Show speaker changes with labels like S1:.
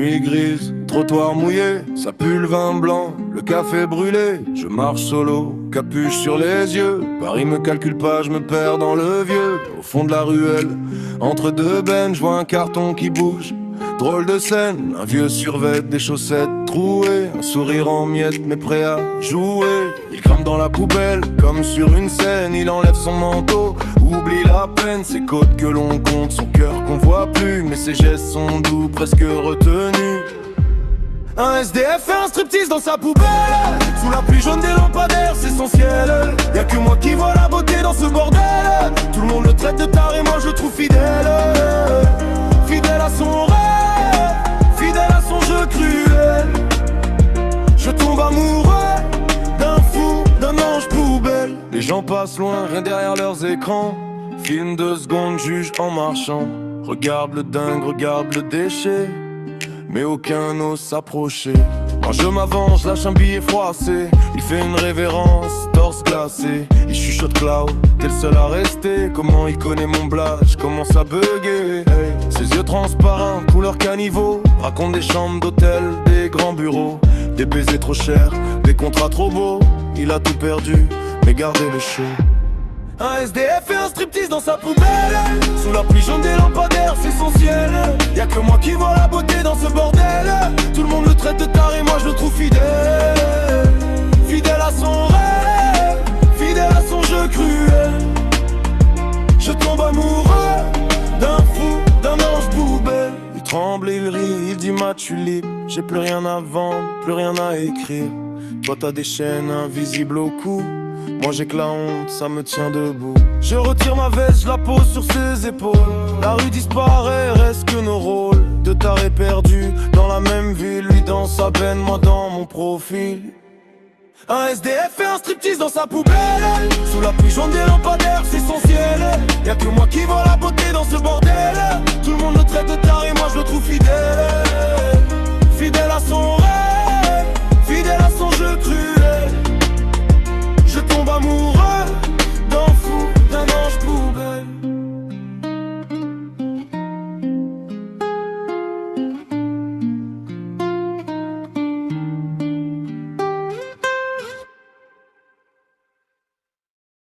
S1: Nuit grise, trottoir mouillé, ça pue le vin blanc, le café brûlé. Je marche solo, capuche sur les yeux. Paris me calcule pas, je me perds dans le vieux. Au fond de la ruelle, entre deux bennes, je vois un carton qui bouge. Drôle de scène, un vieux survêt, des chaussettes trouées, un sourire en miettes mais prêt à jouer. Il crame dans la poubelle, comme sur une scène, il enlève son manteau, oublie la peine, ses côtes que l'on compte, son cœur qu'on voit plus, mais ses gestes sont doux, presque retenus. Un SDF fait un striptease dans sa poubelle, sous la pluie jaune des lampadaires, c'est son ciel. Y'a que moi qui vois la beauté dans ce bordel. Tout le monde le traite de taré, moi je le trouve fidèle. Fidèle à son rêve, fidèle à son jeu cruel. Je tombe amoureux d'un fou, d'un ange poubelle. Les gens passent loin, rien derrière leurs écrans. Film 2 secondes, juge en marchant. Regarde le dingue, regarde le déchet, mais aucun n'ose s'approcher. Moi je m'avance, lâche un billet froissé. Il fait une révérence, torse glacé. Il chuchote Cloud, t'es le seul à rester. Comment il connaît mon blague, je commence à bugger. Hey. Ses yeux transparents, couleur caniveau, raconte des chambres d'hôtel, des grands bureaux, des baisers trop chers, des contrats trop beaux. Il a tout perdu, mais gardez le show. Un SDF fait un striptease dans sa poubelle, sous la pluie jaune des lampadaires, c'est son ciel. Y'a que moi qui vois la beauté dans ce bordel. Tout le monde le traite de taré, moi je le trouve fidèle. Fidèle à son rêve, fidèle à son jeu cruel. Je tombe amoureux d'un fou, d'un ange poubelle. Il tremble et il rit, il dit ma tulipe. J'ai plus rien à vendre, plus rien à écrire. Toi t'as des chaînes invisibles au cou, moi j'ai que la honte, ça me tient debout. Je retire ma veste, je la pose sur ses épaules. La rue disparaît, reste que nos rôles. De tarés perdus dans la même ville, lui dans sa peine, moi dans mon profil. Un SDF fait un striptease dans sa poubelle, sous la pluie jaune des lampadaires, c'est son ciel. Y'a que moi qui vois la beauté dans ce bordel. Tout le monde le traite